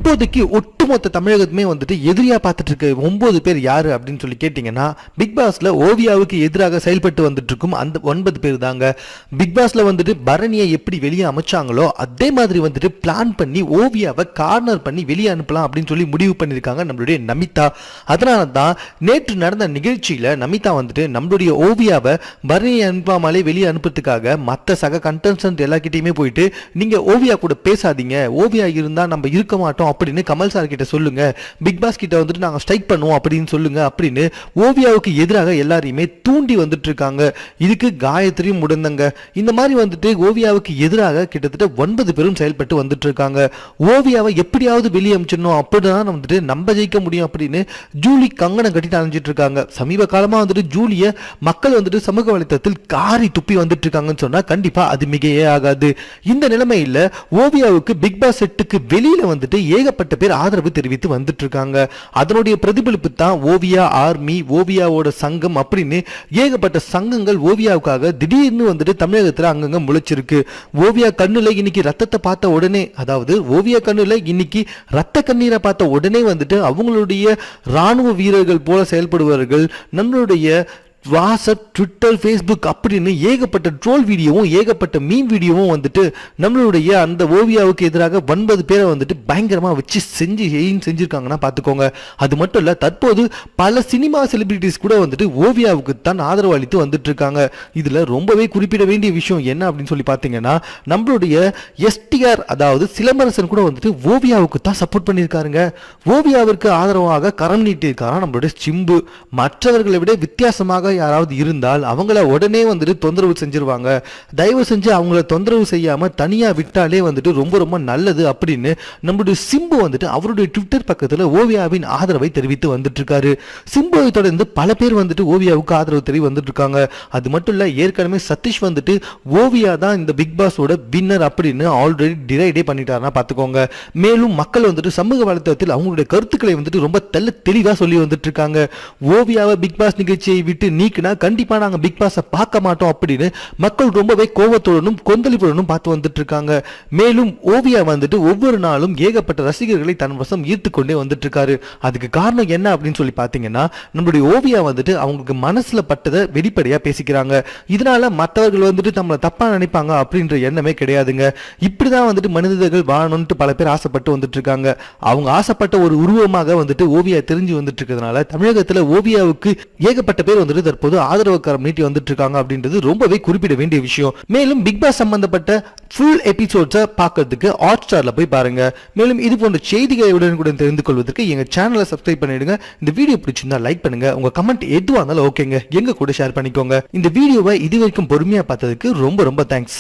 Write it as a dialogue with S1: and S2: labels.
S1: இப்போதைக்கு ஒட்டுமொத்த தமிழகத்துமே வந்துட்டு எதிரியா பார்த்துட்டு இருக்க 9 பேர் யாரு அப்படின்னு சொல்லி கேட்டீங்கன்னா, பிக் பாஸ்ல ஓவியாவுக்கு எதிராக செயல்பட்டு வந்துட்டு இருக்கும் அந்த 9 பேர் தாங்க. பிக் பாஸ்ல வந்துட்டு பரணியை எப்படி வெளியே அமைச்சாங்களோ அதே மாதிரி வந்துட்டு பிளான் பண்ணி ஓவியாவை கார்னர் பண்ணி வெளியே அனுப்பலாம் அப்படின்னு சொல்லி முடிவு பண்ணியிருக்காங்க நம்மளுடைய நமிதா. அதனால தான் நேற்று நடந்த நிகழ்ச்சியில நமிதா வந்துட்டு நம்மளுடைய ஓவியாவை பரணியை அனுப்பாமலே வெளியே அனுப்புறதுக்காக மற்ற சக கண்டஸ்டன்ட் எல்லாக்கிட்டையுமே போயிட்டு, நீங்க ஓவியா கூட பேசாதீங்க, ஓவியா இருந்தா நம்ம இருக்க மாட்டோம் அப்படின்னு கமல் சார் கிட்ட சொல்லுங்க, பிக் பாஸ் கிட்ட வந்துட்டு நாங்க ஸ்ட்ரைக் பண்ணுவோம் அப்படின்னு சொல்லுங்க அப்படின்னு ஓவியாவுக்கு எதிராக எல்லாரையுமே தூண்டி வந்துட்டு இருக்காங்க. இதுக்கு காயத்ரியும் முடந்தங்க. இந்த மாதிரி வந்துட்டு ஓவியாவுக்கு எதிராக கிட்டத்தட்ட 9 பேரும் செயல்பட்டு வந்துட்டு இருக்காங்க. ஓவியாவை எப்படியாவது வெளியே அனுப்பிச்சிடணும், அப்படிதான் வந்துட்டு நம்ம ஜெயிக்க முடியும் அப்படின்னு ஜூலி கங்கணம் கட்டிட்டு அலைஞ்சிட்டு இருக்காங்க. சமீப காலமா வந்துட்டு ஜூலிய மக்கள் வந்துட்டு சமூக வலைத்தளத்தில் காரி துப்பி வந்துட்டு இருக்காங்கன்னு சொன்னா கண்டிப்பா அது மிகையே ஆகாது. இந்த நிலைமையில ஓவியாவுக்கு பிக் பாஸ் செட்டுக்கு வெளியில வந்துட்டு ஏகப்பட்ட பேர் ஆதரவு தெரிவித்து வந்துட்டு இருக்காங்க. அதனுடைய பிரதிபலிப்பு தான் ஓவியா ஆர்மி, ஓவியாவோட சங்கம் அப்படின்னு ஏகப்பட்ட சங்கங்கள் ஓவியாவுக்காக திடீர்னு வந்துட்டு தமிழகத்துல அங்கங்க முளைச்சிருக்கு. ஓவியா கண்ணுல இன்னைக்கு ரத்தத்தை பார்த்த உடனே, அதாவது ஓவியா கண்ணுல இன்னைக்கு ரத்த கண்ணீரை பார்த்த உடனே வந்துட்டு அவங்களுடைய ராணுவ வீரர்கள் போல செயல்படுவார்கள். நம்மளுடைய வாட்ஸ்அப், ட்விட்டர், ஃபேஸ்புக் அப்படின்னு ஏகப்பட்ட ட்ரோல் வீடியோவும் ஏகப்பட்ட மீம் வீடியோவும் வந்துட்டு நம்மளுடைய அந்த ஓவியாவுக்கு எதிராக 9 பேரை வந்துட்டு பயங்கரமாக வச்சு செஞ்சிருக்காங்கன்னா பார்த்துக்கோங்க. அது மட்டும் இல்லை, தற்போது பல சினிமா செலிபிரிட்டிஸ் கூட வந்துட்டு ஓவியாவுக்கு தான் ஆதரவு அளித்து வந்துட்டு இருக்காங்க. இதில் ரொம்பவே குறிப்பிட வேண்டிய விஷயம் என்ன அப்படின்னு சொல்லி பார்த்தீங்கன்னா, நம்மளுடைய எஸ்டிஆர் அதாவது சிலம்பரசன் கூட வந்துட்டு ஓவியாவுக்கு தான் சப்போர்ட் பண்ணியிருக்காருங்க. ஓவியாவிற்கு ஆதரவாக கரம் நீட்டியிருக்காரா நம்மளுடைய சிம்பு. மற்றவர்களை விட வித்தியாசமாக யாராவது இருந்தால் அவங்கள உடனே வந்துட்டு தொந்தரவு செஞ்சிருவாங்க. தயவு செஞ்சு அவங்கள தொந்தரவு செய்யாம தனியா விட்டாலே வந்துட்டு ரொம்ப ரொம்ப நல்லது அப்படின்னு நம்மளுடைய சிம்பு வந்துட்டு அவருடைய ட்விட்டர் பக்கத்துல ஓவியாவின் ஆதரவை தெரிவித்து வந்துட்டு இருக்காரு. சிம்புவை தொடர்ந்து பல பேர் வந்துட்டு ஓவியாவுக்கு ஆதரவு தெரிவி வந்துட்டு இருக்காங்க. அது மட்டும் இல்ல, ஏற்கனவே சதீஷ் வந்துட்டு ஓவியா தான் இந்த பிக் பாஸோட வின்னர் அப்படின்னு ஆல்ரெடி டிரைடே பண்ணிட்டாருன்னா பாத்துக்கோங்க. மேலும் மக்கள் வந்துட்டு சமூக வலைத்தளத்தில் அவங்களுடைய கருத்துக்களை வந்துட்டு ரொம்ப தெளிவா சொல்லி வந்துட்டு இருக்காங்க. ஓவியாவை பிக் பாஸ் நிகழ்ச்சியை விட்டு நீக்கினா கண்டிப்பா நாங்க பிக் பாஸை பார்க்க மாட்டோம் அப்படின்னு மக்கள் ரொம்பவே கோபத்துடனும் கொந்தளிப்புடனும் பார்த்து வந்துட்டு இருக்காங்க. மேலும் ஓவியா வந்துட்டு ஒவ்வொரு நாளும் ஏகப்பட்ட ரசிகர்களை தன் வசம் ஈர்த்து கொண்டே வந்துட்டு இருக்காரு. அதுக்கு காரணம் என்ன அப்படின்னு சொல்லி பாத்தீங்கன்னா, நம்மளுடைய ஓவியா வந்துட்டு அவங்களுக்கு மனசுல பட்டதை வெளிப்படையா பேசிக்கிறாங்க. இதனால மற்றவர்கள் வந்துட்டு நம்மளை தப்பா நினைப்பாங்க அப்படின்ற எண்ணமே கிடையாதுங்க. இப்படிதான் வந்துட்டு மனிதர்கள் வாழணும்னு பல பேர் ஆசைப்பட்டு வந்துட்டு இருக்காங்க. அவங்க ஆசைப்பட்ட ஒரு உருவமாக வந்துட்டு ஓவியா தெரிஞ்சு வந்துட்டு இருக்கிறதுனால தமிழகத்துல ஓவியாவுக்கு ஏகப்பட்ட பேர் வந்துட்டு தற்போது ஆதரவு கரம் நீட்டி வந்துட்டு இருக்காங்க அப்படின்றது ரொம்பவே குறிப்பிட வேண்டிய விஷயம். மேலும் பிக் பாஸ் சம்பந்தப்பட்ட ஃபுல் எபிசோட்ஸை பார்க்கிறதுக்கு ஹாட்ஸ்டார்ல போய் பாருங்க. மேலும் இது போன்ற செய்திகளை உடனுக்குடன் தெரிந்து கொள்வதற்கு எங்க சேனலை சப்ஸ்கிரைப் பண்ணிடுங்க. இந்த வீடியோ பிடிச்சிருந்தா லைக் பண்ணுங்க. உங்க கமெண்ட் எதுவாக இருந்தாலும் ஓகேங்க, எங்க கூட ஷேர் பண்ணிக்கோங்க. இந்த வீடியோவை இது வரைக்கும் பொறுமையா பார்த்ததுக்கு ரொம்ப ரொம்ப தேங்க்ஸ்.